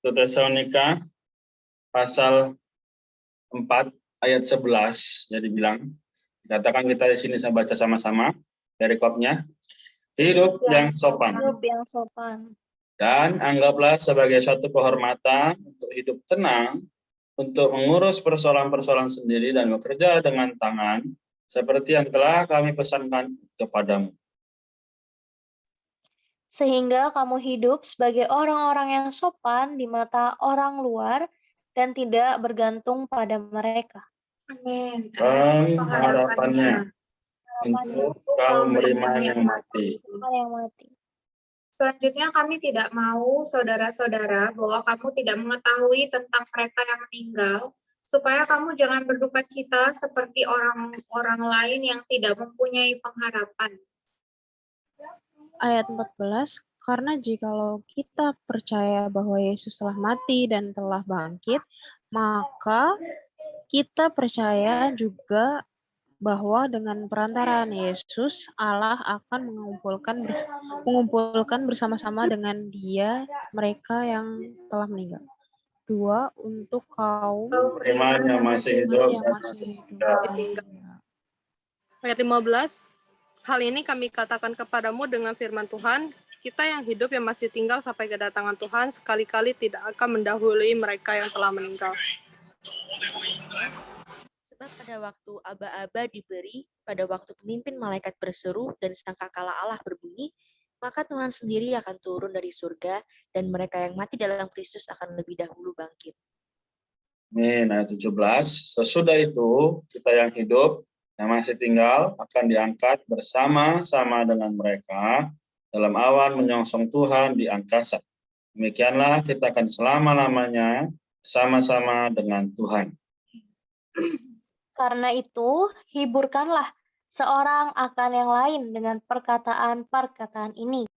1 Tesalonika pasal 4 ayat 11, jadi bilang, dikatakan kita di sini saya baca sama-sama perikopnya. Hidup yang sopan. Hidup yang sopan. Dan anggaplah sebagai suatu kehormatan untuk hidup tenang, untuk mengurus persoalan-persoalan sendiri dan bekerja dengan tangan, seperti yang telah kami pesankan kepadamu. Sehingga kamu hidup sebagai orang-orang yang sopan di mata orang luar dan tidak bergantung pada mereka. Amin. Pengharapannya untuk kaum beriman yang mati. Selanjutnya kami tidak mau, saudara-saudara, bahwa kamu tidak mengetahui tentang mereka yang meninggal, supaya kamu jangan berduka cita seperti orang-orang lain yang tidak mempunyai pengharapan. Ayat 14, karena jikalau kita percaya bahwa Yesus telah mati dan telah bangkit, maka kita percaya juga bahwa dengan perantaraan Yesus, Allah akan mengumpulkan bersama-sama dengan Dia mereka yang telah meninggal. 2. Untuk kaum beriman yang masih hidup. Ayat 15, hal ini kami katakan kepadamu dengan firman Tuhan, kita yang hidup yang masih tinggal sampai kedatangan Tuhan, sekali-kali tidak akan mendahului mereka yang telah meninggal. Sebab pada waktu aba-aba diberi, pada waktu pemimpin malaikat berseru dan sangkakala Allah berbunyi, maka Tuhan sendiri akan turun dari surga dan mereka yang mati dalam Kristus akan lebih dahulu bangkit. Amin. Ayat 17, sesudah itu kita yang hidup, yang masih tinggal akan diangkat bersama-sama dengan mereka dalam awan menyongsong Tuhan di angkasa. Demikianlah kita akan selama-lamanya sama-sama dengan Tuhan. Karena itu, hiburkanlah seorang akan yang lain dengan perkataan-perkataan ini.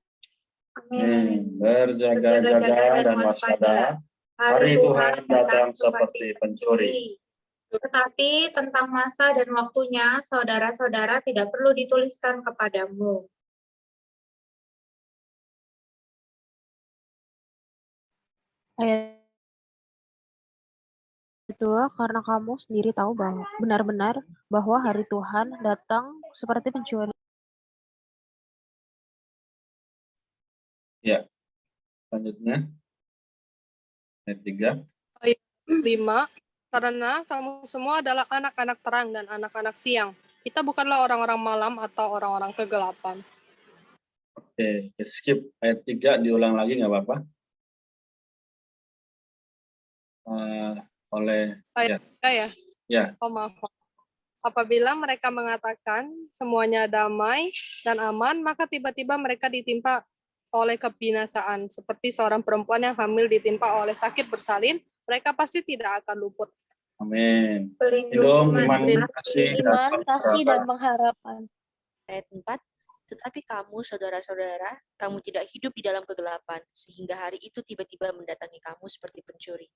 Amin. Berjaga-jaga dan waspada, hari Tuhan datang seperti pencuri. Tetapi tentang masa dan waktunya, saudara-saudara tidak perlu dituliskan kepadamu. Ayat 2, karena kamu sendiri tahu bahwa benar-benar bahwa hari Tuhan datang seperti pencuri. Ya, selanjutnya. Ayat 3. Ayat 5, karena kamu semua adalah anak-anak terang dan anak-anak siang. Kita bukanlah orang-orang malam atau orang-orang kegelapan. Oke, skip ayat 3, diulang lagi nggak apa-apa. Oleh Ayat 3 ya? Ya. Oh, maaf. Apabila mereka mengatakan semuanya damai dan aman, maka tiba-tiba mereka ditimpa oleh kebinasaan. Seperti seorang perempuan yang hamil ditimpa oleh sakit bersalin, mereka pasti tidak akan luput. Amin. Hidup, iman, kasih, dan pengharapan. Ayat 4, tetapi kamu, saudara-saudara, kamu tidak hidup di dalam kegelapan, sehingga hari itu tiba-tiba mendatangi kamu seperti pencuri.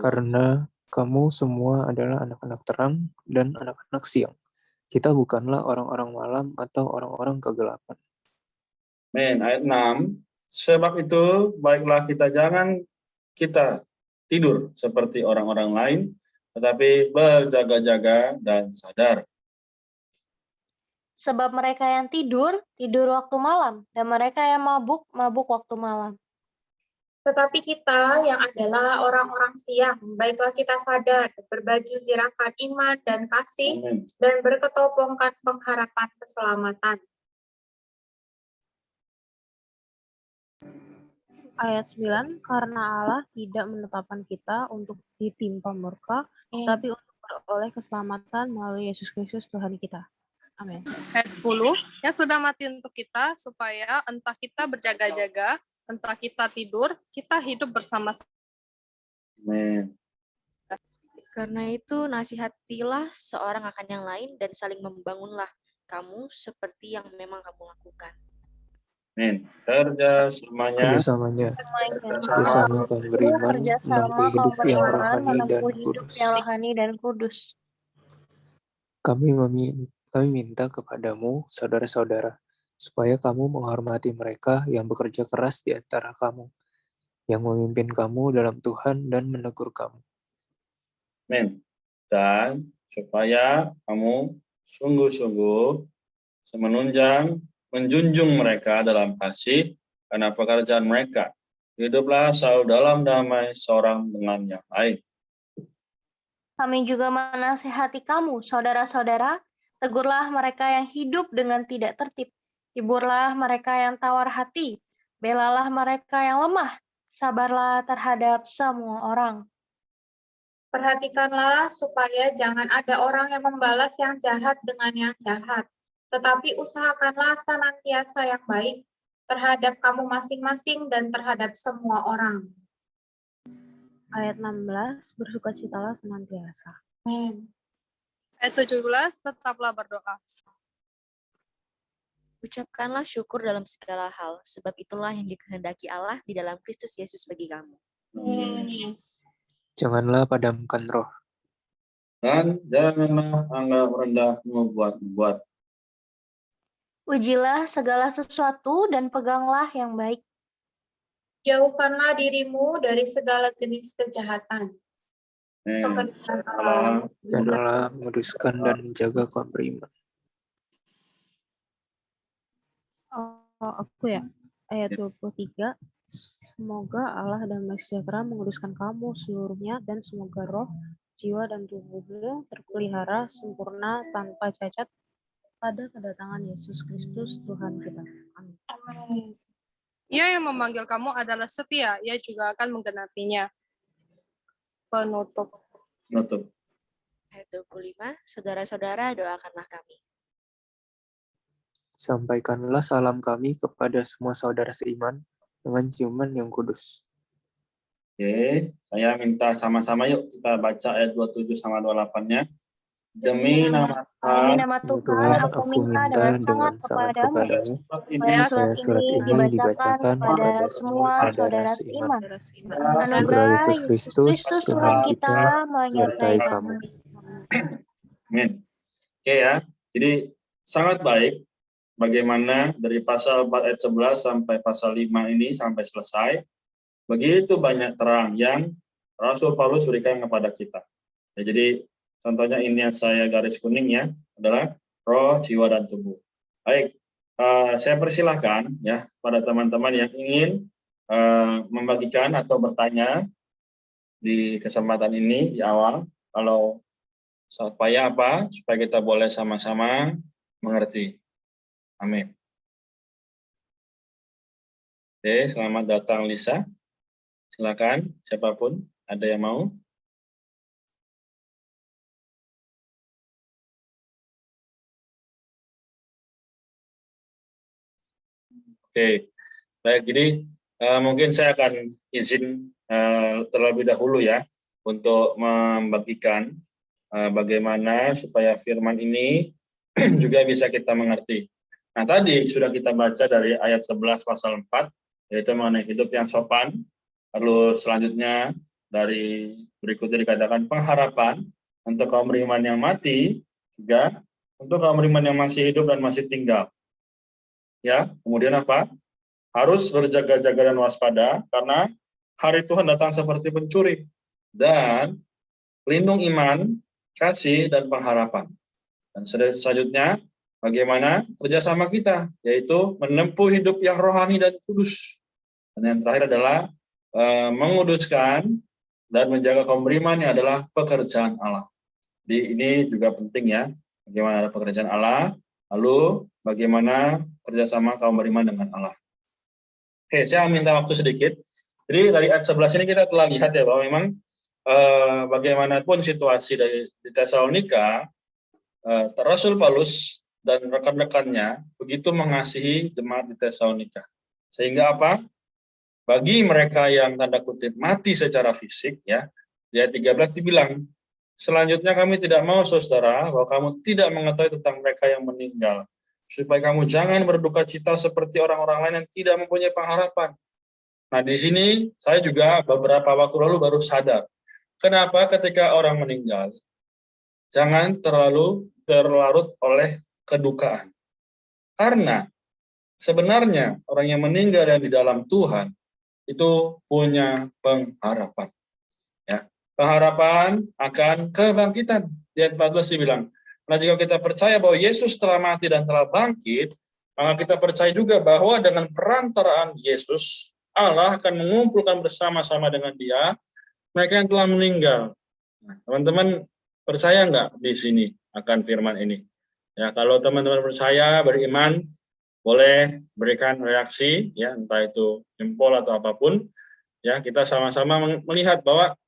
Karena kamu semua adalah anak-anak terang dan anak-anak siang. Kita bukanlah orang-orang malam atau orang-orang kegelapan. Amin. Ayat 6. Sebab itu, baiklah kita tidur seperti orang-orang lain, tetapi berjaga-jaga dan sadar. Sebab mereka yang tidur waktu malam, dan mereka yang mabuk waktu malam. Tetapi kita yang adalah orang-orang siang, baiklah kita sadar, berbaju zirahkan iman dan kasih, Amin. dan berketopongkan pengharapan keselamatan. Ayat 9, karena Allah tidak menetapkan kita untuk ditimpa murka, tapi untuk beroleh keselamatan melalui Yesus Kristus Tuhan kita. Amin. Ayat 10, yang sudah mati untuk kita, supaya entah kita berjaga-jaga, entah kita tidur, kita hidup bersama-sama. Amin. Karena itu, nasihatilah seorang akan yang lain dan saling membangunlah kamu seperti yang memang kamu lakukan. Amin. Kerjasamanya Bersama kaum beriman, menempuh hidup yang rohani dan kudus. Kami minta kepadamu, saudara-saudara, supaya kamu menghormati mereka yang bekerja keras di antara kamu, yang memimpin kamu dalam Tuhan dan menegur kamu. Amin. Dan supaya kamu sungguh-sungguh menjunjung mereka dalam kasih karena pekerjaan mereka. Hiduplah selalu dalam damai seorang dengan yang lain. Kami juga menasihati kamu, saudara-saudara, tegurlah mereka yang hidup dengan tidak tertib. Hiburlah mereka yang tawar hati. Belalah mereka yang lemah. Sabarlah terhadap semua orang. Perhatikanlah supaya jangan ada orang yang membalas yang jahat dengan yang jahat, tetapi usahakanlah senantiasa yang baik terhadap kamu masing-masing dan terhadap semua orang. Ayat 16, bersukacitalah senantiasa. Amin. Ayat 17, tetaplah berdoa. Ucapkanlah syukur dalam segala hal, sebab itulah yang dikehendaki Allah di dalam Kristus Yesus bagi kamu. Amin. Janganlah padamkan roh. Dan janganlah anggap rendah membuat. Ujilah segala sesuatu dan peganglah yang baik. Jauhkanlah dirimu dari segala jenis kejahatan. Pekerjaan Allah Dan Allah menguduskan dan menjaga kaum beriman. Aku ya, ayat 23. Semoga Allah damai sejahtera menguduskan kamu seluruhnya, dan semoga roh, jiwa, dan tubuhmu terpelihara sempurna tanpa cacat pada kedatangan Yesus Kristus Tuhan kita. Amin. Amin. Ia yang memanggil kamu adalah setia, ia juga akan menggenapinya. Penutup. Ayat 25, saudara-saudara doakanlah kami. Sampaikanlah salam kami kepada semua saudara seiman dengan ciuman yang kudus. Oke, saya minta sama-sama yuk kita baca ayat 27 sama 28-nya. Demi nama Demi Tuhan, nama Tuhan, Tuhan, aku minta dengan sangat kepadamu, supaya surat ini dibacakan kepada semua saudara seiman. Anugerah Yesus Kristus Tuhan kita menyertai kamu. Amin. Oke ya, jadi sangat baik bagaimana dari pasal 4 ayat 11 sampai pasal 5 ini sampai selesai, begitu banyak terang yang Rasul Paulus berikan kepada kita. Ya, jadi contohnya ini yang saya garis kuning ya, adalah roh, jiwa, dan tubuh. Baik, saya persilahkan ya pada teman-teman yang ingin membagikan atau bertanya di kesempatan ini di awal, kalau supaya apa? Supaya kita boleh sama-sama mengerti. Amin. Oke, selamat datang Lisa. Silakan, siapapun ada yang mau. Oke, baik. Jadi mungkin saya akan izin terlebih dahulu ya untuk membagikan bagaimana supaya firman ini juga bisa kita mengerti. Nah, tadi sudah kita baca dari ayat 11 pasal 4, yaitu mengenai hidup yang sopan. Lalu selanjutnya dari berikutnya dikatakan pengharapan untuk kaum beriman yang mati, juga untuk kaum beriman yang masih hidup dan masih tinggal. Ya, kemudian apa? Harus berjaga-jaga dan waspada karena hari Tuhan datang seperti pencuri. Dan pelindung iman, kasih, dan pengharapan. Dan selanjutnya, bagaimana kerjasama kita, yaitu menempuh hidup yang rohani dan kudus. Dan yang terakhir adalah menguduskan dan menjaga kaum beriman yang adalah pekerjaan Allah. Jadi ini juga penting ya, bagaimana ada pekerjaan Allah, lalu bagaimana kerjasama kaum beriman dengan Allah. Oke, saya minta waktu sedikit. Jadi dari ayat 11 ini kita telah lihat ya bahwa memang bagaimanapun situasi di Tesalonika, Rasul Paulus dan rekan-rekannya begitu mengasihi jemaat di Tesalonika. Sehingga apa? Bagi mereka yang tanda kutip mati secara fisik, ya, di ayat 13 dibilang, selanjutnya kami tidak mau saudara bahwa kamu tidak mengetahui tentang mereka yang meninggal, supaya kamu jangan berduka cita seperti orang-orang lain yang tidak mempunyai pengharapan. Nah, di sini saya juga beberapa waktu lalu baru sadar, kenapa ketika orang meninggal, jangan terlalu terlarut oleh kedukaan. Karena sebenarnya orang yang meninggal dan di dalam Tuhan itu punya pengharapan. Ya, pengharapan akan kebangkitan. Di ayat 14 dibilang, nah jika kita percaya bahwa Yesus telah mati dan telah bangkit, maka kita percaya juga bahwa dengan perantaraan Yesus, Allah akan mengumpulkan bersama-sama dengan Dia mereka yang telah meninggal. Nah, teman-teman percaya nggak di sini akan firman ini? Ya, kalau teman-teman percaya, beriman, boleh berikan reaksi, ya entah itu jempol atau apapun. Ya, kita sama-sama melihat bahwa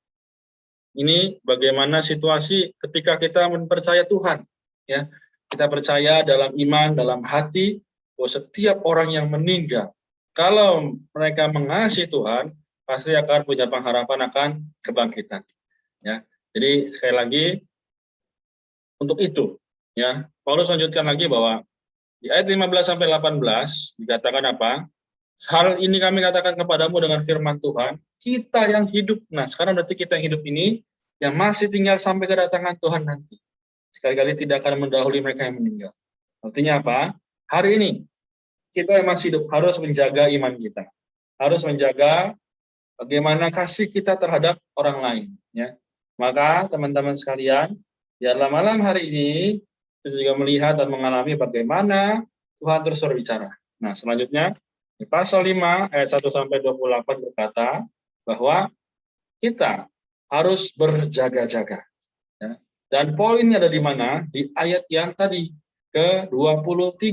ini bagaimana situasi ketika kita mempercaya Tuhan. Ya, kita percaya dalam iman, dalam hati, bahwa setiap orang yang meninggal, kalau mereka mengasihi Tuhan, pasti akan punya pengharapan akan kebangkitan. Ya, jadi sekali lagi untuk itu, ya Paulus lanjutkan lagi bahwa di ayat 15 sampai 18 dikatakan apa? Hal ini kami katakan kepadamu dengan firman Tuhan, kita yang hidup. Nah, sekarang berarti kita yang hidup ini yang masih tinggal sampai kedatangan Tuhan nanti. Sekali-kali tidak akan mendahului mereka yang meninggal. Artinya apa? Hari ini kita yang masih hidup harus menjaga iman kita. Harus menjaga bagaimana kasih kita terhadap orang lain, ya. Maka teman-teman sekalian, dalam malam hari ini kita juga melihat dan mengalami bagaimana Tuhan terus berbicara. Nah, selanjutnya di pasal 5 ayat 1 sampai 28 berkata bahwa kita harus berjaga-jaga. Ya. Dan poinnya ada di mana? Di ayat yang tadi ke-23.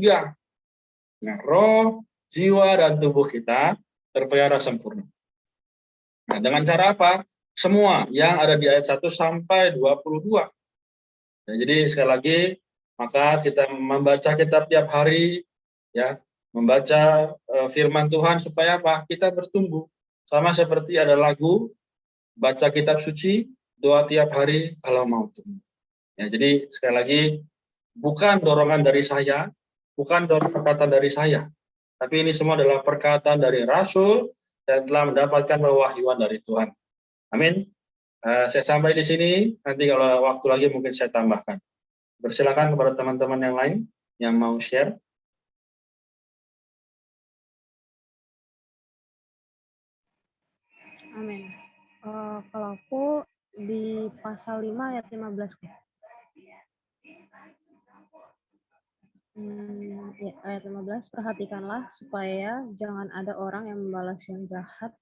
Nah, roh, jiwa, dan tubuh kita terpelihara sempurna. Nah, dengan cara apa? Semua yang ada di ayat 1 sampai 22. Nah, jadi sekali lagi, maka kita membaca kitab tiap hari, ya, membaca firman Tuhan supaya apa? Kita bertumbuh. Sama seperti ada lagu, baca kitab suci, doa tiap hari kalau mau tumbuh. Ya, jadi sekali lagi, bukan dorongan dari saya, bukan perkataan dari saya, tapi ini semua adalah perkataan dari Rasul dan telah mendapatkan pewahyuan dari Tuhan. Amin. Saya sampai di sini, nanti kalau waktu lagi mungkin saya tambahkan. Persilakan kepada teman-teman yang lain yang mau share. Amin. Kalau aku di pasal 5 ayat 15. Ya, ayat 15, perhatikanlah supaya jangan ada orang yang membalas yang jahat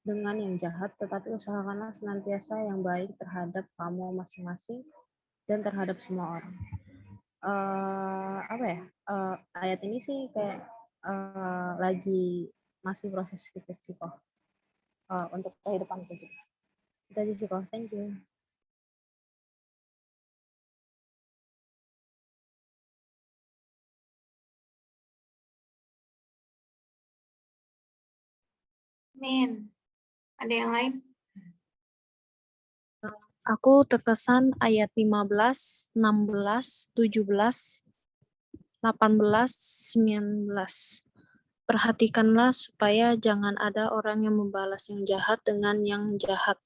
dengan yang jahat, tetapi usahakanlah senantiasa yang baik terhadap kamu masing-masing dan terhadap semua orang. Ayat ini sih kayak lagi masih proses kita sih kok untuk kehidupan kita. Itu aja sih kok. Thank you. Amin. Ada yang lain? Aku terkesan ayat 15, 16, 17, 18, 19. Perhatikanlah supaya jangan ada orang yang membalas yang jahat dengan yang jahat.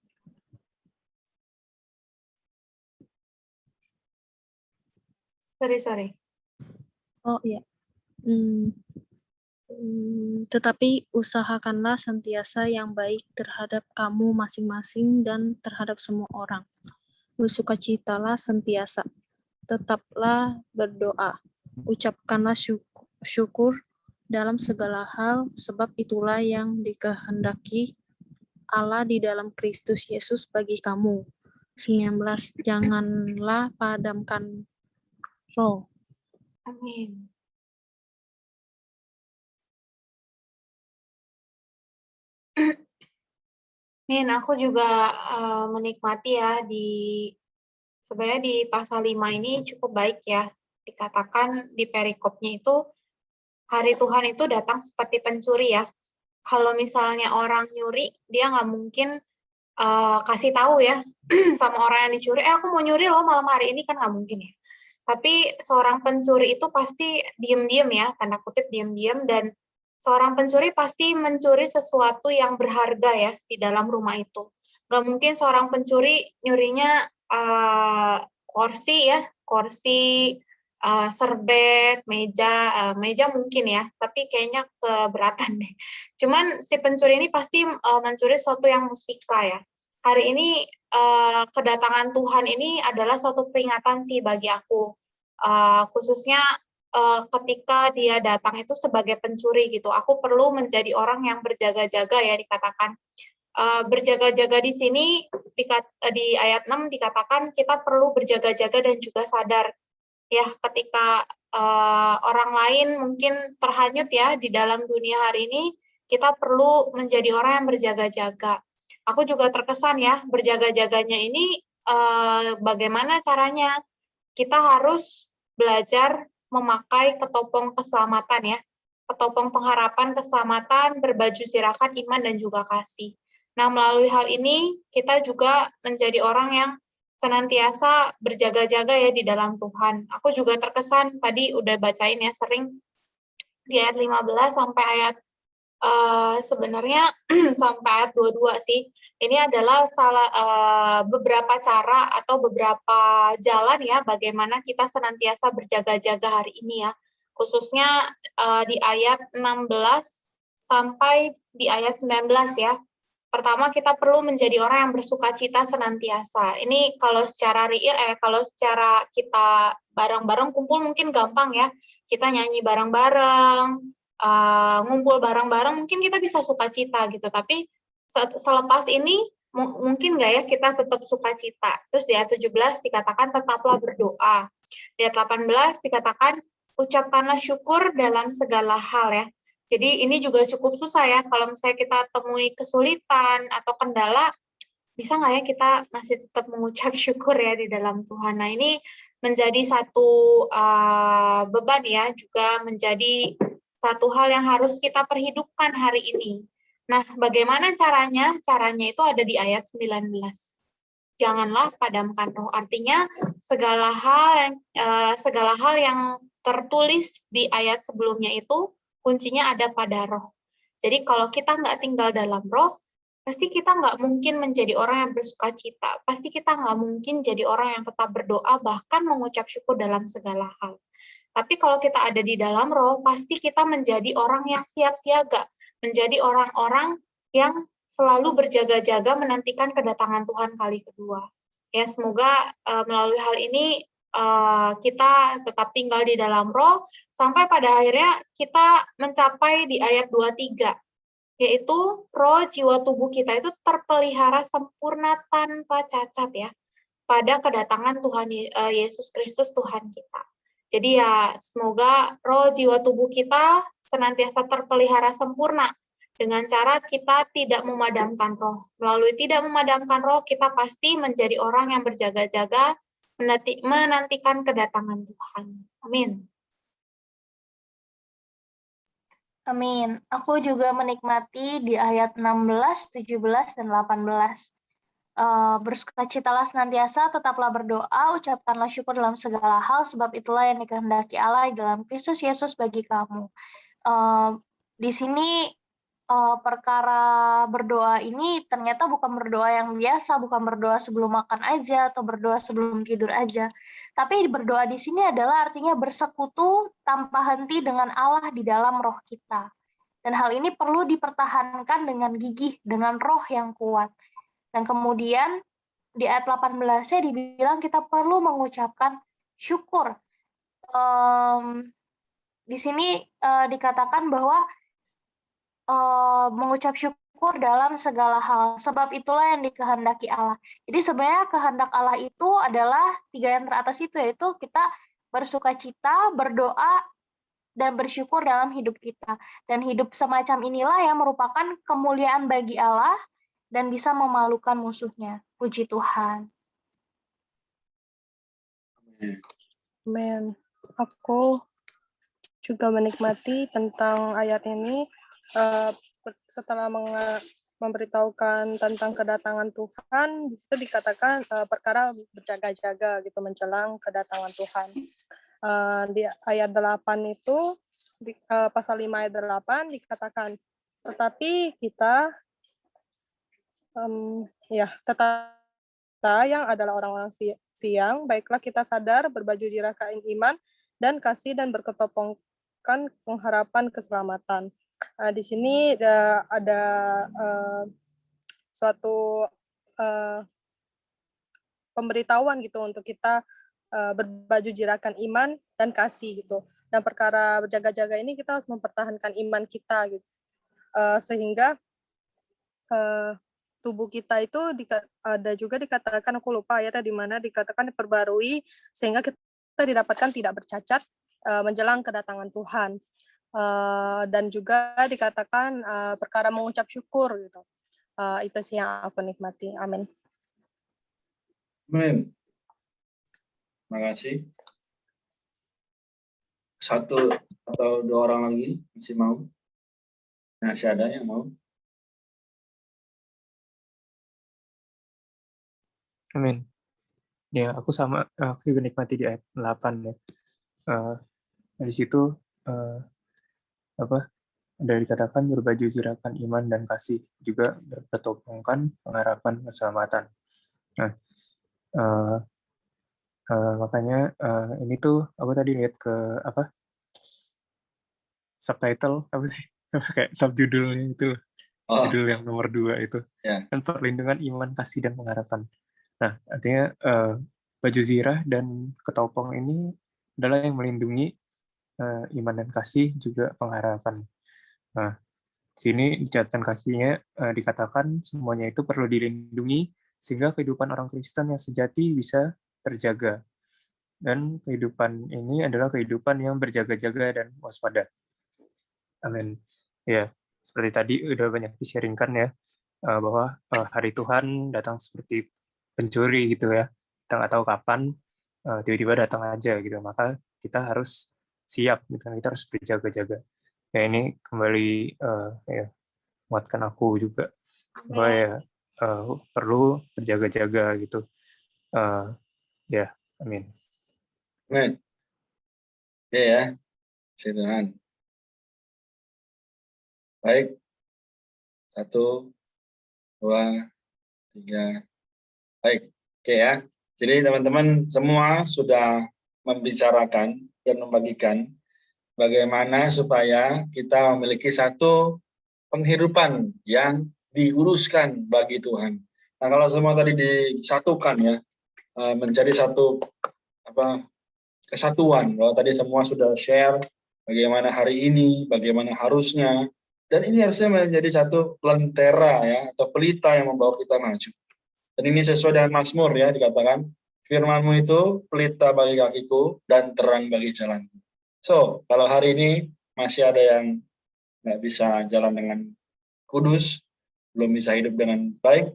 Sorry. Oh iya. Tetapi usahakanlah sentiasa yang baik terhadap kamu masing-masing dan terhadap semua orang. Bersukacitalah sentiasa. Tetaplah berdoa. Ucapkanlah syukur dalam segala hal, sebab itulah yang dikehendaki Allah di dalam Kristus Yesus bagi kamu. 19. Janganlah padamkan roh. Amin. Min, aku juga menikmati ya sebenarnya di pasal 5 ini cukup baik ya. Dikatakan di perikopnya itu hari Tuhan itu datang seperti pencuri ya. Kalau misalnya orang nyuri, dia nggak mungkin kasih tahu ya sama orang yang dicuri, aku mau nyuri loh malam hari ini, kan nggak mungkin ya. Tapi seorang pencuri itu pasti diem-diem ya, tanda kutip diem-diem, dan seorang pencuri pasti mencuri sesuatu yang berharga ya di dalam rumah itu. Gak mungkin seorang pencuri nyurinya kursi, serbet, meja mungkin ya, tapi kayaknya keberatan deh. Cuman si pencuri ini pasti mencuri sesuatu yang mustika ya. Hari ini kedatangan Tuhan ini adalah suatu peringatan sih bagi aku, khususnya ketika dia datang itu sebagai pencuri gitu. Aku perlu menjadi orang yang berjaga-jaga ya dikatakan. Berjaga-jaga di sini di ayat 6 dikatakan kita perlu berjaga-jaga dan juga sadar ya ketika orang lain mungkin terhanyut ya di dalam dunia hari ini, kita perlu menjadi orang yang berjaga-jaga. Aku juga terkesan ya, berjaga-jaganya ini bagaimana caranya? Kita harus belajar memakai ketopong keselamatan ya, ketopong pengharapan keselamatan, berbaju sirakan iman dan juga kasih. Nah, melalui hal ini kita juga menjadi orang yang senantiasa berjaga-jaga ya di dalam Tuhan. Aku juga terkesan tadi udah bacain ya sering di ayat 15 sampai ayat sebenarnya sampai ayat 22 sih. Ini adalah beberapa cara atau beberapa jalan ya bagaimana kita senantiasa berjaga-jaga hari ini ya. Khususnya di ayat 16 sampai di ayat 19 ya. Pertama, kita perlu menjadi orang yang bersukacita senantiasa. Ini kalau secara kalau secara kita bareng-bareng kumpul mungkin gampang ya. Kita nyanyi bareng-bareng, ngumpul bareng-bareng, mungkin kita bisa sukacita gitu. Tapi selepas ini mungkin nggak ya kita tetap sukacita. Terus di ayat 17 dikatakan tetaplah berdoa. Di ayat 18 dikatakan ucapkanlah syukur dalam segala hal ya. Jadi ini juga cukup susah ya, kalau misalnya kita temui kesulitan atau kendala, bisa nggak ya kita masih tetap mengucap syukur ya di dalam Tuhan. Nah ini menjadi satu beban ya, juga menjadi satu hal yang harus kita perhidupkan hari ini. Nah bagaimana caranya? Caranya itu ada di ayat 19. Janganlah padamkan roh. Artinya segala hal yang tertulis di ayat sebelumnya itu kuncinya ada pada roh. Jadi kalau kita nggak tinggal dalam roh, pasti kita nggak mungkin menjadi orang yang bersuka cita. Pasti kita nggak mungkin jadi orang yang tetap berdoa, bahkan mengucap syukur dalam segala hal. Tapi kalau kita ada di dalam roh, pasti kita menjadi orang yang siap siaga. Menjadi orang-orang yang selalu berjaga-jaga menantikan kedatangan Tuhan kali kedua. Ya, semoga melalui hal ini kita tetap tinggal di dalam roh, sampai pada akhirnya kita mencapai di ayat 23, yaitu roh, jiwa, tubuh kita itu terpelihara sempurna tanpa cacat ya, pada kedatangan Tuhan Yesus Kristus Tuhan kita. Jadi ya semoga roh, jiwa, tubuh kita senantiasa terpelihara sempurna dengan cara kita tidak memadamkan roh. Melalui tidak memadamkan roh, kita pasti menjadi orang yang berjaga-jaga menantikan kedatangan Tuhan. Amin. Amin. Aku juga menikmati di ayat 16, 17, dan 18. Bersukacitalah senantiasa, tetaplah berdoa, ucapkanlah syukur dalam segala hal, sebab itulah yang dikehendaki Allah dalam Kristus Yesus bagi kamu. Di sini perkara berdoa ini ternyata bukan berdoa yang biasa, bukan berdoa sebelum makan aja atau berdoa sebelum tidur aja. Tapi berdoa di sini adalah artinya bersekutu tanpa henti dengan Allah di dalam roh kita. Dan hal ini perlu dipertahankan dengan gigih, dengan roh yang kuat. Dan kemudian di ayat 18-nya dibilang kita perlu mengucapkan syukur. Di sini dikatakan bahwa mengucap syukur dalam segala hal, sebab itulah yang dikehendaki Allah. Jadi sebenarnya kehendak Allah itu adalah 3 yang teratas itu, yaitu kita bersukacita, berdoa, dan bersyukur dalam hidup kita. Dan hidup semacam inilah yang merupakan kemuliaan bagi Allah dan bisa memalukan musuhnya. Puji Tuhan. Amin. Aku juga menikmati tentang ayat ini setelah memberitahukan tentang kedatangan Tuhan, itu dikatakan perkara berjaga-jaga gitu menjelang kedatangan Tuhan. Di ayat 8 itu pasal 5 ayat 8 dikatakan, tetapi kita kita yang adalah orang-orang siang, baiklah kita sadar berbaju zirah kain iman dan kasih dan berketopongkan pengharapan keselamatan. Di sini ada suatu pemberitahuan gitu untuk kita berbaju jirakan iman dan kasih gitu. Dan perkara berjaga-jaga ini kita harus mempertahankan iman kita gitu. Sehingga tubuh kita itu ada juga dikatakan, aku lupa ayatnya di mana, dikatakan diperbarui sehingga kita didapatkan tidak bercacat menjelang kedatangan Tuhan. Dan juga dikatakan perkara mengucap syukur gitu. Itu sih yang aku nikmati. Amin. Amin. Terima kasih. Satu atau dua orang lagi masih mau? Masih ada yang mau? Amin. Ya, aku juga nikmati di ayat 8 ya. Di situ ada dikatakan berbaju zirakan iman dan kasih, juga berketopongkan pengharapan keselamatan. Nah, makanya ini tuh aku tadi lihat ke subtitle apa sih? Kayak subjudulnya itu loh. Judul yang nomor 2 itu. Kan perlindungan iman, kasih dan pengharapan. Nah, artinya baju zirah dan ketopong ini adalah yang melindungi iman dan kasih, juga pengharapan. Nah, sini di catatan kakinya dikatakan semuanya itu perlu dilindungi sehingga kehidupan orang Kristen yang sejati bisa terjaga. Dan kehidupan ini adalah kehidupan yang berjaga-jaga dan waspada. Amin. Ya, seperti tadi udah banyak di-sharingkan ya, bahwa hari Tuhan datang seperti pencuri gitu ya. Kita nggak tahu kapan, tiba-tiba datang aja gitu. Maka kita harus siap, gitu. Kita harus berjaga-jaga. Ya, ini kembali ya, menguatkan aku juga bahwa ya perlu berjaga-jaga gitu. Ya, amin. Amin. Oke ya, Tuhan. Baik. 1, 2, 3. Baik. Oke ya. Jadi teman-teman semua sudah membicarakan dan membagikan bagaimana supaya kita memiliki satu penghidupan yang diuruskan bagi Tuhan. Nah, kalau semua tadi disatukan ya, menjadi satu kesatuan. Kalau tadi semua sudah share bagaimana hari ini, bagaimana harusnya, dan ini harusnya menjadi satu lentera ya, atau pelita yang membawa kita maju. Dan ini sesuai dengan Mazmur ya, dikatakan, firman-Mu itu pelita bagi kakiku dan terang bagi jalanku. So, kalau hari ini masih ada yang nggak bisa jalan dengan kudus, belum bisa hidup dengan baik,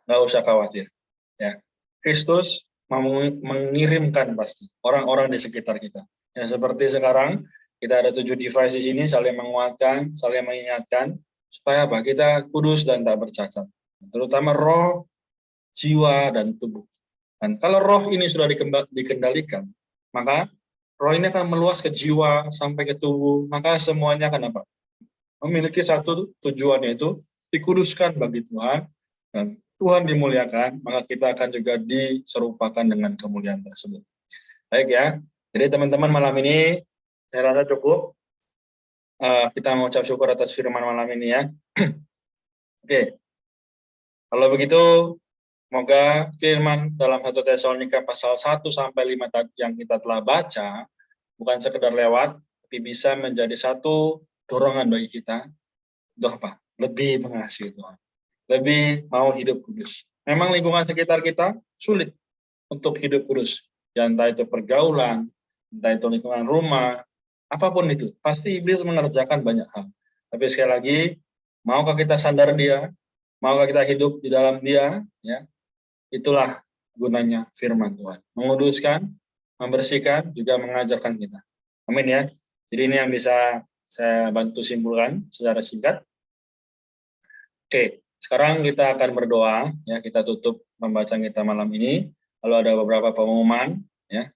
nggak usah khawatir. Ya, Kristus mengirimkan pasti orang-orang di sekitar kita. Ya, seperti sekarang kita ada 7 device di sini, saling menguatkan, saling mengingatkan, supaya apa? Kita kudus dan tak bercacat. Terutama roh, jiwa, dan tubuh. Dan kalau roh ini sudah dikendalikan, maka roh ini akan meluas ke jiwa sampai ke tubuh, maka semuanya akan apa? Memiliki satu tujuan, yaitu dikuduskan bagi Tuhan, dan Tuhan dimuliakan, maka kita akan juga diserupakan dengan kemuliaan tersebut. Baik ya, jadi teman-teman malam ini saya rasa cukup. Kita mengucap syukur atas firman malam ini ya. Oke, kalau begitu semoga firman dalam 1 Tesalonika pasal 1-5 yang kita telah baca bukan sekedar lewat, tapi bisa menjadi satu dorongan bagi kita untuk apa? Lebih mengasihi Tuhan, lebih mau hidup kudus. Memang lingkungan sekitar kita sulit untuk hidup kudus, ya, entah itu pergaulan, entah itu lingkungan rumah, apapun itu, pasti iblis mengerjakan banyak hal. Tapi sekali lagi, maukah kita sadar dia, maukah kita hidup di dalam dia, ya, itulah gunanya firman Tuhan. Menguduskan, membersihkan, juga mengajarkan kita. Amin ya. Jadi ini yang bisa saya bantu simpulkan secara singkat. Oke, sekarang kita akan berdoa, ya, kita tutup pembacaan kita malam ini. Lalu ada beberapa pengumuman, ya.